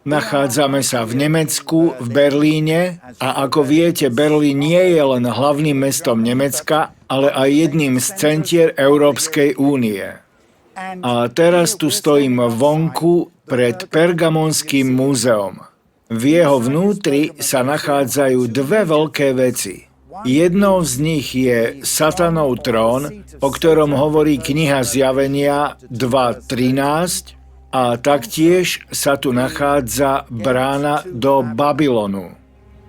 Nachádzame sa v Nemecku, v Berlíne a ako viete, Berlín nie je len hlavným mestom Nemecka, ale aj jedným z centier Európskej únie. A teraz tu stojím vonku pred Pergamonským múzeom. V jeho vnútri sa nachádzajú dve veľké veci. Jednou z nich je Satanov trón, o ktorom hovorí kniha Zjavenia 2.13, a taktiež sa tu nachádza brána do Babylonu.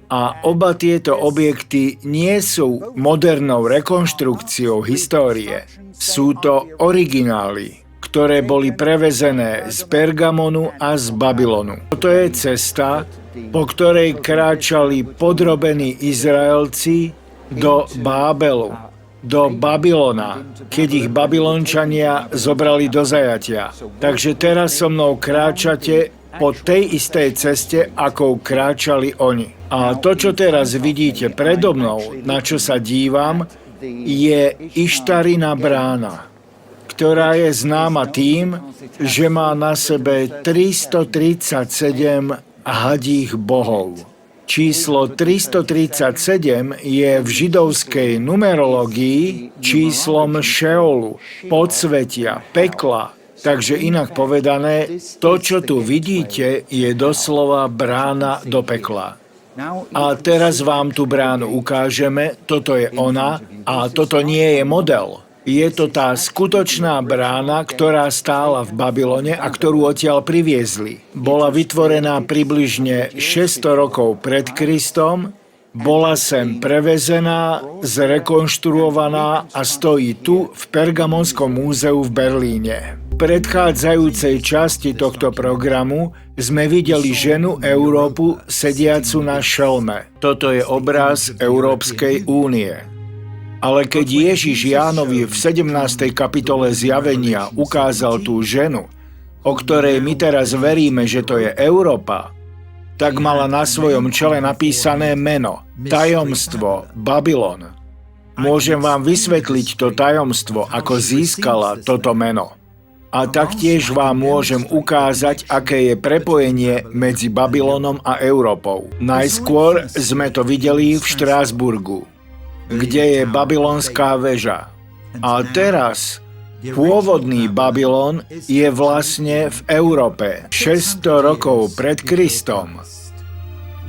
A oba tieto objekty nie sú modernou rekonštrukciou histórie. Sú to originály, ktoré boli prevezené z Pergamonu a z Babylonu. Toto je cesta, po ktorej kráčali podrobení Izraelci do Bábelu, do Babylona, keď ich Babylončania zobrali do zajatia. Takže teraz so mnou kráčate po tej istej ceste, akou kráčali oni. A to, čo teraz vidíte predo mnou, na čo sa dívam, je Ištarina brána, ktorá je známa tým, že má na sebe 337 hadích bohov. Číslo 337 je v židovskej numerológii číslom Šeolu, podsvetia, pekla. Takže inak povedané, to, čo tu vidíte, je doslova brána do pekla. A teraz vám tú bránu ukážeme, toto je ona a toto nie je model. Je to tá skutočná brána, ktorá stála v Babylone a ktorú odtiaľ priviezli. Bola vytvorená približne 600 rokov pred Kristom, bola sem prevezená, zrekonštruovaná a stojí tu v Pergamonskom múzeu v Berlíne. V predchádzajúcej časti tohto programu sme videli ženu Európu sediacu na šelme. Toto je obraz Európskej únie. Ale keď Ježiš Jánovi v 17. kapitole Zjavenia ukázal tú ženu, o ktorej my teraz veríme, že to je Európa, tak mala na svojom čele napísané meno, tajomstvo, Babylon. Môžem vám vysvetliť to tajomstvo, ako získala toto meno. A taktiež vám môžem ukázať, aké je prepojenie medzi Babylonom a Európou. Najskôr sme to videli v Štrásburgu, kde je babylonská väža. A teraz pôvodný Babylon je vlastne v Európe 600 rokov pred Kristom.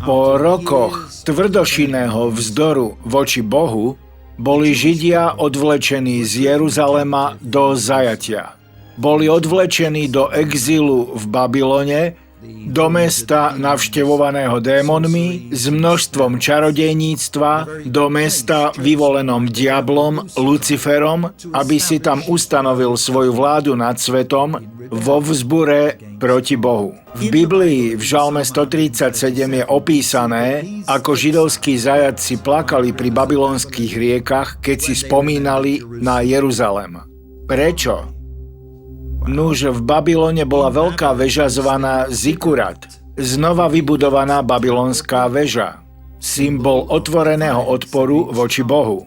Po rokoch tvrdošinného vzdoru voči Bohu boli Židia odvlečení z Jeruzalema do zajatia. Boli odvlečení do exilu v Babylone, do mesta navštevovaného démonmi, s množstvom čarodejníctva, do mesta vyvolenom diablom, Luciferom, aby si tam ustanovil svoju vládu nad svetom vo vzbure proti Bohu. V Biblii v Žalme 137 je opísané, ako židovskí zajatci plakali pri babylonských riekach, keď si spomínali na Jeruzalem. Prečo? Nuž, v Babylone bola veľká väža zvaná Zikurat, znova vybudovaná babylonská väža, symbol otvoreného odporu voči Bohu.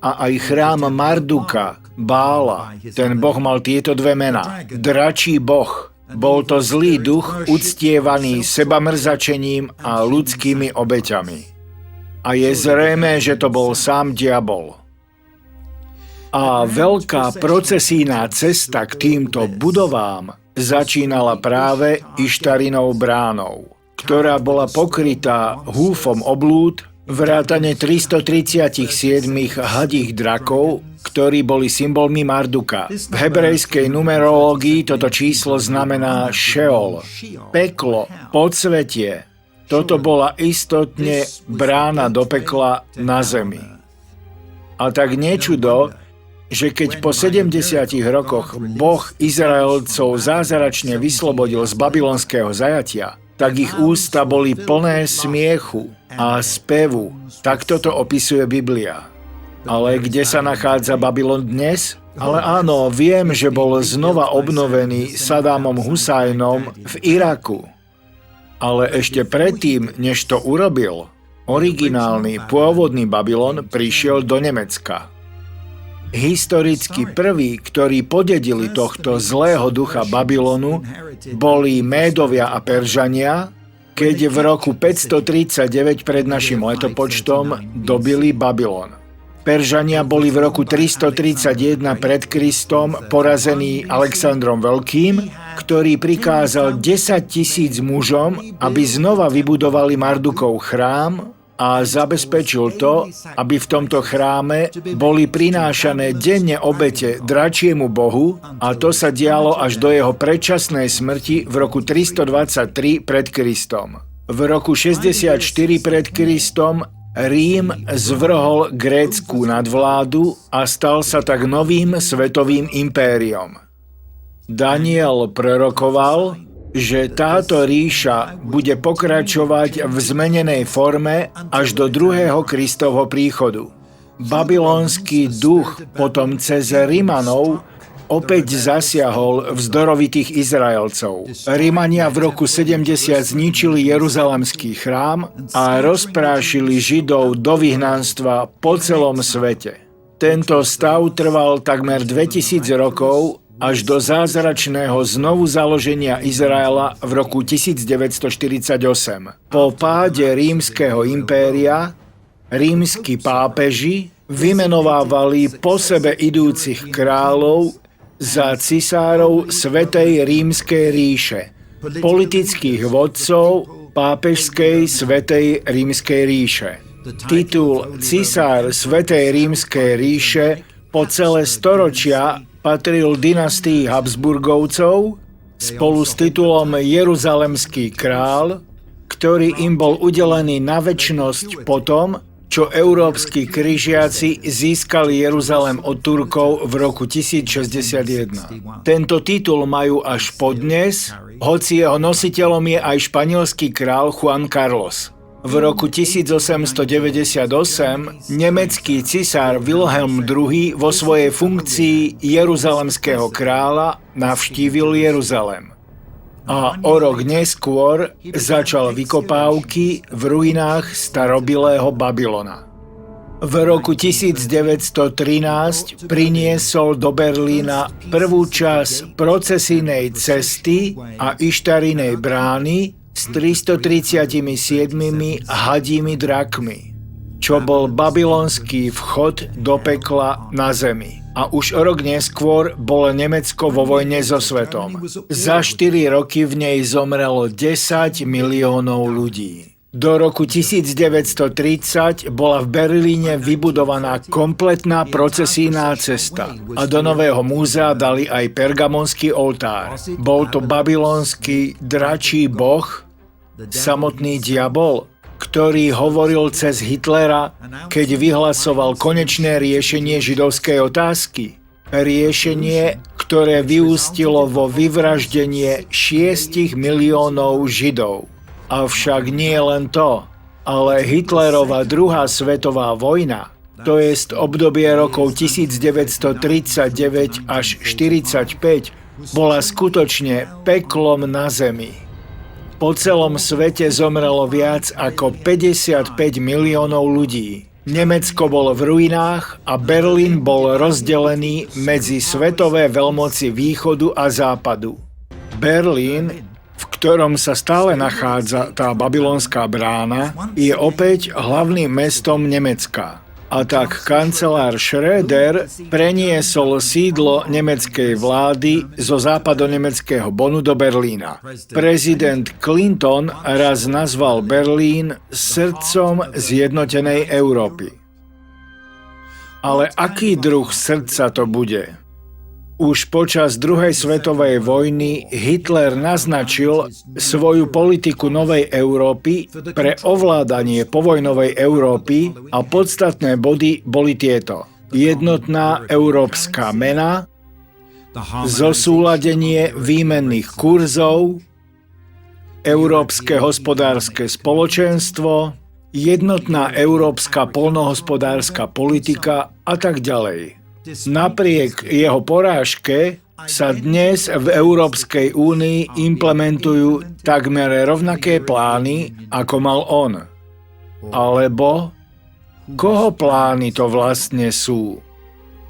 A aj chrám Marduka, Bála, ten boh mal tieto dve mená. Dračí boh, bol to zlý duch, uctievaný sebamrzačením a ľudskými obeťami. A je zrejmé, že to bol sám diabol. A veľká procesijná cesta k týmto budovám začínala práve Ištarinou bránou, ktorá bola pokrytá húfom oblúd, vrátane 337 hadích drakov, ktorí boli symbolmi Marduka. V hebrejskej numerológii toto číslo znamená Šeol, peklo, podsvetie. Toto bola istotne brána do pekla na zemi. A tak nečudo, že keď po 70 rokoch Boh Izraelcov zázračne vyslobodil z babylonského zajatia, tak ich ústa boli plné smiechu a spevu. Tak toto opisuje Biblia. Ale kde sa nachádza Babylon dnes? Ale áno, viem, že bol znova obnovený Sadámom Husajnom v Iraku. Ale ešte predtým, než to urobil, originálny, pôvodný Babylon prišiel do Nemecka. Historicky prví, ktorí podedili tohto zlého ducha Babylonu, boli Médovia a Peržania, keď v roku 539 pred našim letopočtom dobili Babylon. Peržania boli v roku 331 pred Kristom porazení Alexandrom Veľkým, ktorý prikázal 10 000 mužom, aby znova vybudovali Mardukov chrám a zabezpečil to, aby v tomto chráme boli prinášané denne obete dračiemu bohu, a to sa dialo až do jeho predčasnej smrti v roku 323 pred Kristom. V roku 64 pred Kristom Rím zvrhol grécku nadvládu a stal sa tak novým svetovým impériom. Daniel prorokoval, že táto ríša bude pokračovať v zmenenej forme až do druhého Kristovho príchodu. Babylonský duch potom cez Rimanov opäť zasiahol vzdorovitých Izraelcov. Rimania v roku 70 zničili Jeruzalemský chrám a rozprášili Židov do vyhnanstva po celom svete. Tento stav trval takmer 2000 rokov, až do zázračného znovu založenia Izraela v roku 1948. Po páde rímskeho impéria rímski pápeži vymenovávali po sebe idúcich kráľov za cisárov Svätej rímskej ríše, politických vodcov pápežskej Svätej rímskej ríše. Titul cisár Svätej rímskej ríše po celé storočia patril dynastii Habsburgovcov spolu s titulom Jeruzalemský král, ktorý im bol udelený na večnosť po tom, čo európski križiaci získali Jeruzalem od Turkov v roku 1061. Tento titul majú až podnes, hoci jeho nositeľom je aj španielský král Juan Carlos. V roku 1898 nemecký cisár Wilhelm II vo svojej funkcii jeruzalemského kráľa navštívil Jeruzalem. A o rok neskôr začal vykopávky v ruinách starobilého Babylona. V roku 1913 priniesol do Berlína prvú časť procesijnej cesty a Ištarinej brány s 337 hadími drakmi, čo bol babylonský vchod do pekla na zemi. A už o rok neskôr bolo Nemecko vo vojne so svetom. Za 4 roky v nej zomrelo 10 miliónov ľudí. Do roku 1930 bola v Berlíne vybudovaná kompletná procesijná cesta a do nového múzea dali aj pergamonský oltár. Bol to babylonský dračí boh, samotný diabol, ktorý hovoril cez Hitlera, keď vyhlasoval konečné riešenie židovskej otázky. Riešenie, ktoré vyústilo vo vyvraždenie 6 miliónov Židov. Avšak nie len to, ale Hitlerova druhá svetová vojna, to jest obdobie rokov 1939 až 1945, bola skutočne peklom na zemi. Po celom svete zomrelo viac ako 55 miliónov ľudí. Nemecko bolo v ruinách a Berlín bol rozdelený medzi svetové veľmoci východu a západu. Berlín, v ktorom sa stále nachádza tá babylonská brána, je opäť hlavným mestom Nemecka. A tak kancelár Schröder preniesol sídlo nemeckej vlády zo západonemeckého Bonnu do Berlína. Prezident Clinton raz nazval Berlín srdcom zjednotenej Európy. Ale aký druh srdca to bude? Už počas druhej svetovej vojny Hitler naznačil svoju politiku novej Európy pre ovládanie povojnovej Európy a podstatné body boli tieto. Jednotná európska mena, zosúladenie výmenných kurzov, Európske hospodárske spoločenstvo, jednotná európska poľnohospodárska politika a tak ďalej. Napriek jeho porážke sa dnes v Európskej únii implementujú takmer rovnaké plány, ako mal on. Alebo koho plány to vlastne sú?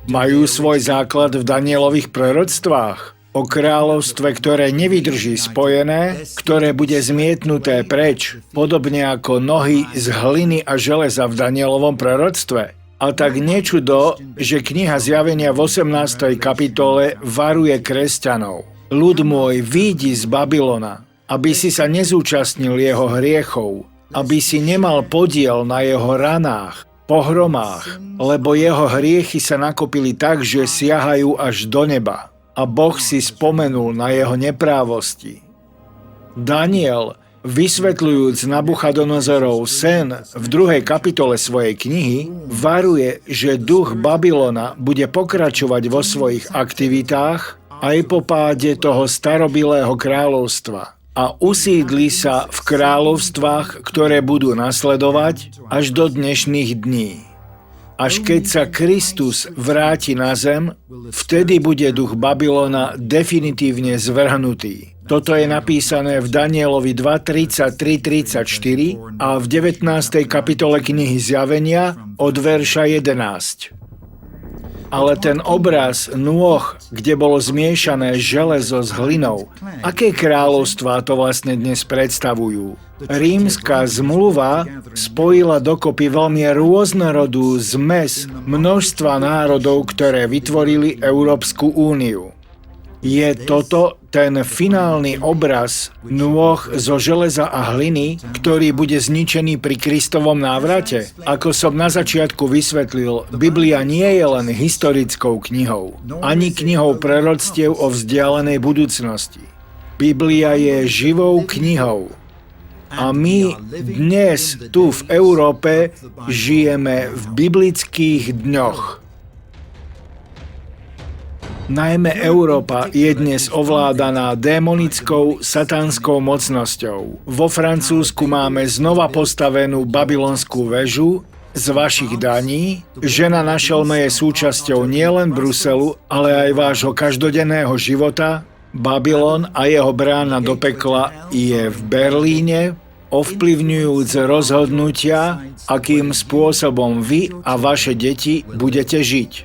Majú svoj základ v Danielových proroctvách o kráľovstve, ktoré nevydrží spojené, ktoré bude zmietnuté preč, podobne ako nohy z hliny a železa v Danielovom proroctve. A tak nečudo, že kniha Zjavenia v 18. kapitole varuje kresťanov. Ľud môj, vyjdi z Babylona, aby si sa nezúčastnil jeho hriechov, aby si nemal podiel na jeho ranách, pohromách, lebo jeho hriechy sa nakopili tak, že siahajú až do neba. A Boh si spomenul na jeho neprávosti. Daniel, vysvetľujúc Nabuchadonozorov sen v 2. kapitole svojej knihy, varuje, že duch Babylona bude pokračovať vo svojich aktivitách aj po páde toho starobilého kráľovstva a usídli sa v kráľovstvách, ktoré budú nasledovať až do dnešných dní. Až keď sa Kristus vráti na zem, vtedy bude duch Babylona definitívne zvrhnutý. Toto je napísané v Danielovi 2:33-34 a v 19. kapitole knihy Zjavenia od verša 11. Ale ten obraz nôh, kde bolo zmiešané železo s hlinou, aké kráľovstvá to vlastne dnes predstavujú? Rímska zmluva spojila dokopy veľmi rôznorodú zmes množstva národov, ktoré vytvorili Európsku úniu. Je toto ten finálny obraz nôh zo železa a hliny, ktorý bude zničený pri Kristovom návrate? Ako som na začiatku vysvetlil, Biblia nie je len historickou knihou, ani knihou proroctiev o vzdialenej budúcnosti. Biblia je živou knihou. A my dnes tu v Európe žijeme v biblických dňoch. Najmä Európa je dnes ovládaná démonickou satanskou mocnosťou. Vo Francúzsku máme znova postavenú babylonskú väžu z vašich daní. Žena na šelme je súčasťou nielen Bruselu, ale aj vášho každodenného života. Babylon a jeho brána do pekla je v Berlíne, ovplyvňujúc rozhodnutia, akým spôsobom vy a vaše deti budete žiť.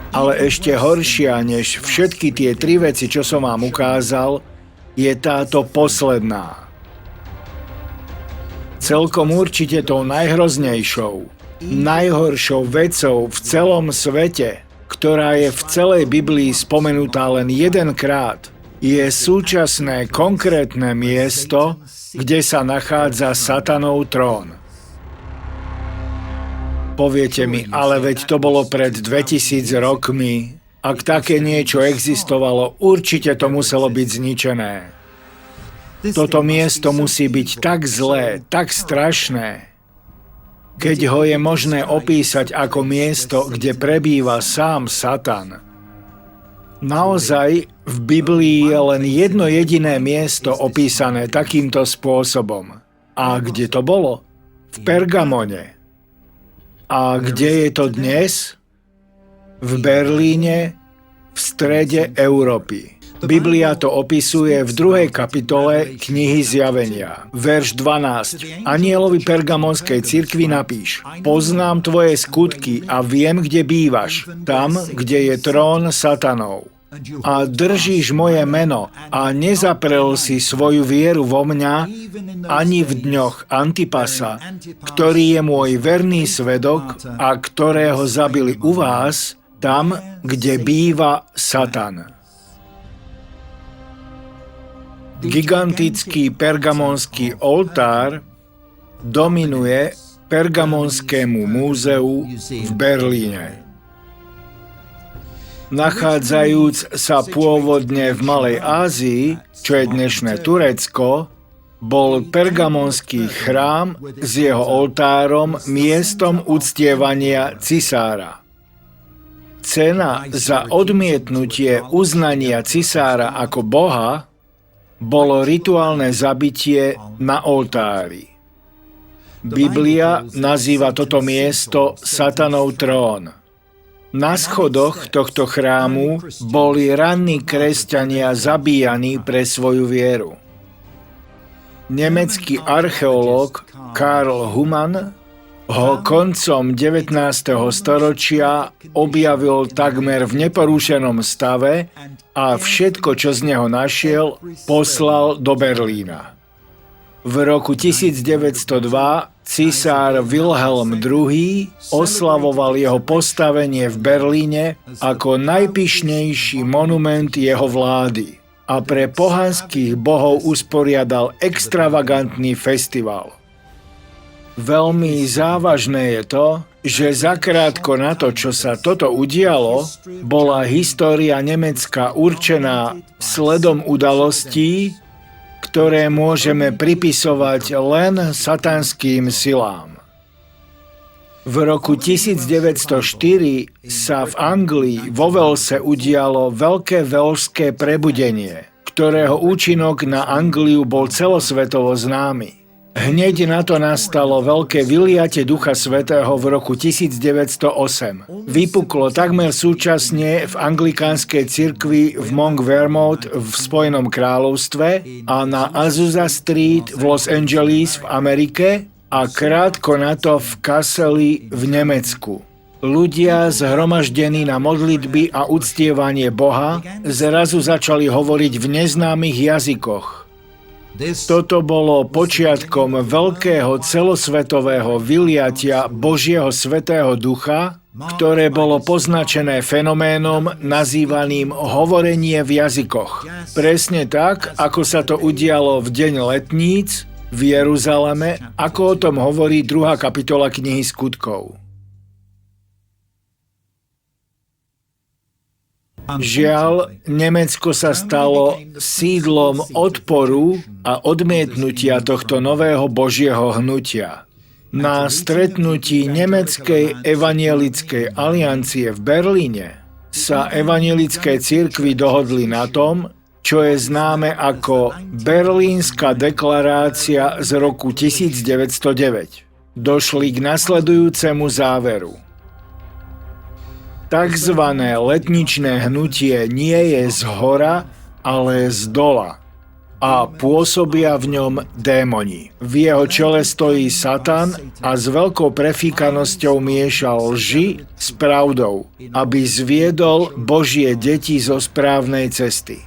Ale ešte horšia než všetky tie 3 veci, čo som vám ukázal, je táto posledná. Celkom určite tou najhroznejšou, najhoršou vecou v celom svete, ktorá je v celej Biblii spomenutá len jedenkrát, je súčasné konkrétne miesto, kde sa nachádza Satanov trón. Poviete mi, ale veď to bolo pred 2000 rokmi. Ak také niečo existovalo, určite to muselo byť zničené. Toto miesto musí byť tak zlé, tak strašné, keď ho je možné opísať ako miesto, kde prebýva sám Satan. Naozaj, v Biblii je len jedno jediné miesto opísané takýmto spôsobom. A kde to bolo? V Pergamone. A kde je to dnes? V Berlíne, v strede Európy. Biblia to opisuje v 2. kapitole knihy Zjavenia. Verš 12. Anielovi pergamonskej cirkvi napíš: Poznám tvoje skutky a viem, kde bývaš, tam, kde je trón Satanov. A držíš moje meno a nezaprel si svoju vieru vo mňa ani v dňoch Antipasa, ktorý je môj verný svedok a ktorého zabili u vás, tam, kde býva Satan. Gigantický pergamonský oltár dominuje Pergamonskému múzeu v Berlíne. Nachádzajúc sa pôvodne v Malej Ázii, čo je dnešné Turecko, bol pergamonský chrám s jeho oltárom miestom uctievania cisára. Cena za odmietnutie uznania cisára ako boha bolo rituálne zabitie na oltári. Biblia nazýva toto miesto Satanov trón. Na schodoch tohto chrámu boli ranní kresťania zabíjaní pre svoju vieru. Nemecký archeológ Karl Humann ho koncom 19. storočia objavil takmer v neporušenom stave a všetko, čo z neho našiel, poslal do Berlína. V roku 1902 cisár Wilhelm II oslavoval jeho postavenie v Berlíne ako najpyšnejší monument jeho vlády a pre pohanských bohov usporiadal extravagantný festival. Veľmi závažné je to, že zakrátko na to, čo sa toto udialo, bola história Nemecka určená sledom udalostí, ktoré môžeme pripisovať len satanským silám. V roku 1904 sa v Anglii vo Walese udialo veľké velšské prebudenie, ktorého účinok na Angliu bol celosvetovo známy. Hneď na to nastalo veľké vyliatie Ducha Svätého v roku 1908. Vypuklo takmer súčasne v anglikánskej cirkvi v Monk-Vermont v Spojenom kráľovstve a na Azusa Street v Los Angeles v Amerike a krátko na to v Kasseli v Nemecku. Ľudia zhromaždení na modlitby a uctievanie Boha zrazu začali hovoriť v neznámych jazykoch. Toto bolo počiatkom veľkého celosvetového vyliatia Božieho Svätého Ducha, ktoré bolo poznačené fenoménom nazývaným hovorenie v jazykoch. Presne tak, ako sa to udialo v deň letníc v Jeruzaleme, ako o tom hovorí 2. kapitola knihy Skutkov. Žiaľ, Nemecko sa stalo sídlom odporu a odmietnutia tohto nového Božieho hnutia. Na stretnutí Nemeckej evanielickej aliancie v Berlíne sa evanielické cirkvi dohodli na tom, čo je známe ako Berlínska deklarácia z roku 1909. Došli k nasledujúcemu záveru. Takzvané letničné hnutie nie je zhora, ale zdola a pôsobia v ňom démoni. V jeho čele stojí Satan a s veľkou prefíkanosťou mieša lži s pravdou, aby zviedol Božie deti zo správnej cesty.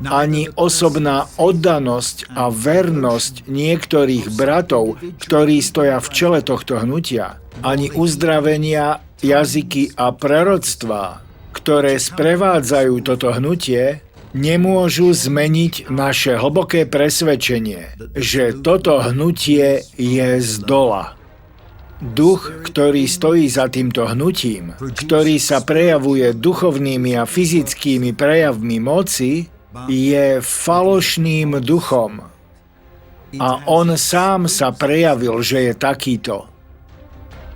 Ani osobná oddanosť a vernosť niektorých bratov, ktorí stoja v čele tohto hnutia, ani uzdravenia, jazyky a proroctvá, ktoré sprevádzajú toto hnutie, nemôžu zmeniť naše hlboké presvedčenie, že toto hnutie je zdola. Duch, ktorý stojí za týmto hnutím, ktorý sa prejavuje duchovnými a fyzickými prejavmi moci, je falošným duchom. A on sám sa prejavil, že je takýto.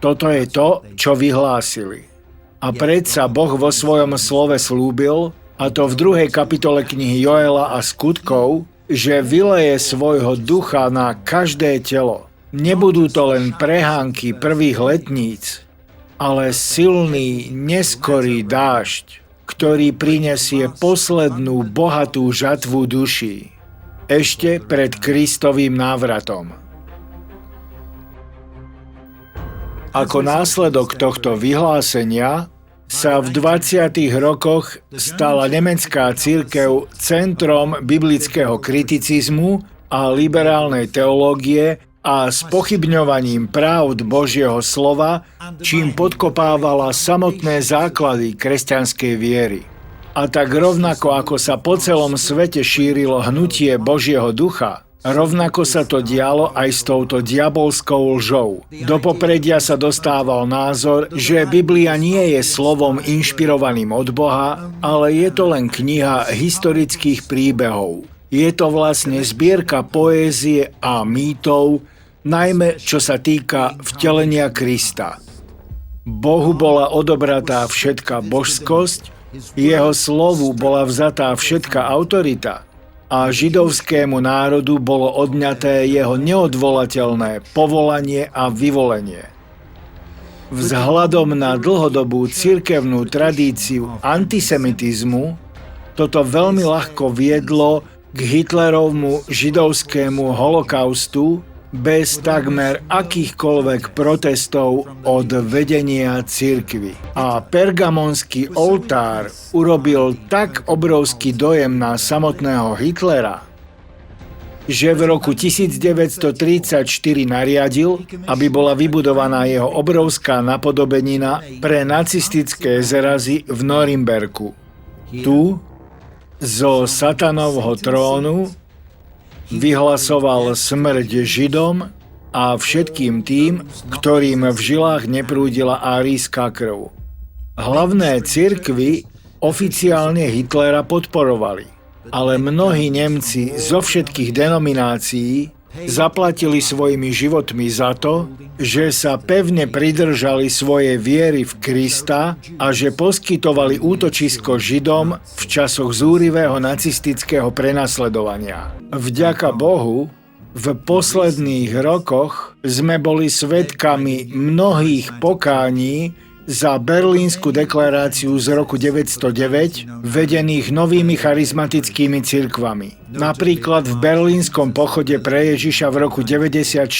Toto je to, čo vyhlásili. A predsa Boh vo svojom slove slúbil, a to v 2. kapitole knihy Joela a Skutkov, že vyleje svojho ducha na každé telo. Nebudú to len prehánky prvých letníc, ale silný, neskorý dážď, ktorý prinesie poslednú bohatú žatvu duší, ešte pred Kristovým návratom. Ako následok tohto vyhlásenia sa v 20. rokoch stala nemecká cirkev centrom biblického kriticizmu a liberálnej teológie a spochybňovaním pravd Božieho slova, čím podkopávala samotné základy kresťanskej viery. A tak rovnako ako sa po celom svete šírilo hnutie Božieho ducha, rovnako sa to dialo aj s touto diabolskou lžou. Do popredia sa dostával názor, že Biblia nie je slovom inšpirovaným od Boha, ale je to len kniha historických príbehov. Je to vlastne zbierka poézie a mýtov, najmä čo sa týka vtelenia Krista. Bohu bola odobratá všetká božskosť, jeho slovu bola vzatá všetká autorita a židovskému národu bolo odňaté jeho neodvolateľné povolanie a vyvolenie. Vzhľadom na dlhodobú cirkevnú tradíciu antisemitizmu toto veľmi ľahko viedlo k Hitlerovmu židovskému holokaustu bez takmer akýchkoľvek protestov od vedenia cirkvi. A pergamonský oltár urobil tak obrovský dojem na samotného Hitlera, že v roku 1934 nariadil, aby bola vybudovaná jeho obrovská napodobenina pre nacistické zrazy v Norimberku. Tu, zo satanovho trónu, vyhlasoval smrť Židom a všetkým tým, ktorým v žilách neprúdila árijská krv. Hlavné cirkvi oficiálne Hitlera podporovali, ale mnohí Nemci zo všetkých denominácií zaplatili svojimi životmi za to, že sa pevne pridržali svojej viery v Krista a že poskytovali útočisko Židom v časoch zúrivého nacistického prenasledovania. Vďaka Bohu, v posledných rokoch sme boli svedkami mnohých pokání za Berlínsku deklaráciu z roku 909, vedených novými charizmatickými cirkvami. Napríklad v Berlínskom pochode pre Ježiša v roku 94.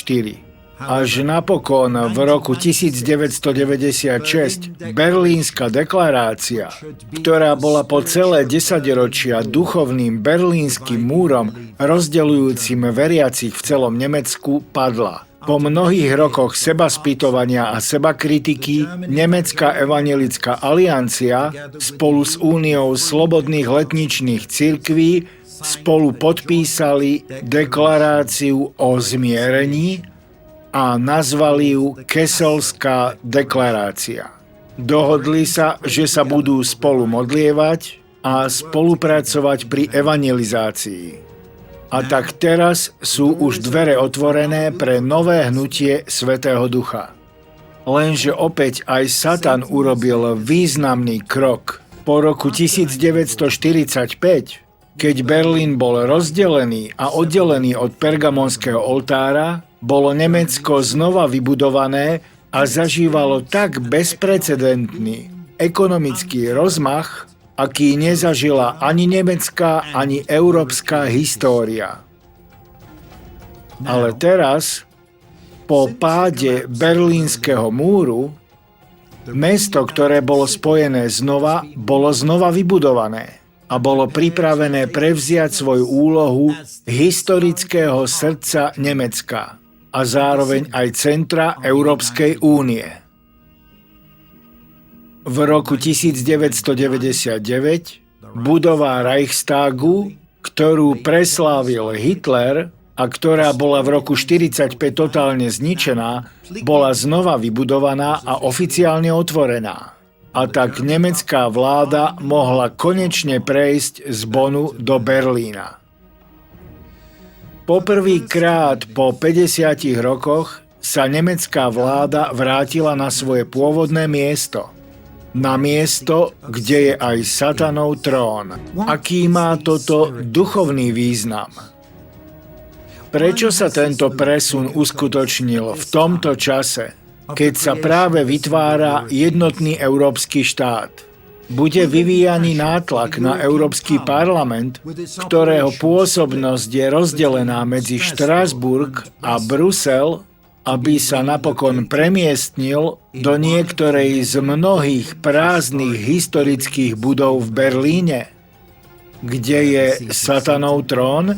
Až napokon v roku 1996 Berlínska deklarácia, ktorá bola po celé desaťročia duchovným berlínskym múrom rozdeľujúcim veriacich v celom Nemecku, padla. Po mnohých rokoch sebaspýtovania a sebakritiky Nemecká evanjelická aliancia spolu s Úniou slobodných letničných cirkví spolu podpísali deklaráciu o zmierení a nazvali ju Kesselská deklarácia. Dohodli sa, že sa budú spolu modlievať a spolupracovať pri evangelizácii. A tak teraz sú už dvere otvorené pre nové hnutie Svätého Ducha. Lenže opäť aj Satan urobil významný krok. Po roku 1945, keď Berlín bol rozdelený a oddelený od pergamonského oltára, bolo Nemecko znova vybudované a zažívalo tak bezprecedentný ekonomický rozmach, aký nezažila ani nemecká, ani európska história. Ale teraz, po páde Berlínskeho múru, mesto, ktoré bolo spojené znova, bolo znova vybudované a bolo pripravené prevziať svoju úlohu historického srdca Nemecka a zároveň aj centra Európskej únie. V roku 1999 budova Reichstagu, ktorú preslávil Hitler a ktorá bola v roku 1945 totálne zničená, bola znova vybudovaná a oficiálne otvorená. A tak nemecká vláda mohla konečne prejsť z Bonnu do Berlína. Poprvýkrát po 50 rokoch sa nemecká vláda vrátila na svoje pôvodné miesto. Na miesto, kde je aj Satanov trón. Aký má toto duchovný význam? Prečo sa tento presun uskutočnil v tomto čase, keď sa práve vytvára jednotný európsky štát? Bude vyvíjaný nátlak na Európsky parlament, ktorého pôsobnosť je rozdelená medzi Štrasburg a Brusel, aby sa napokon premiestnil do niektorej z mnohých prázdnych historických budov v Berlíne, kde je Satanov trón?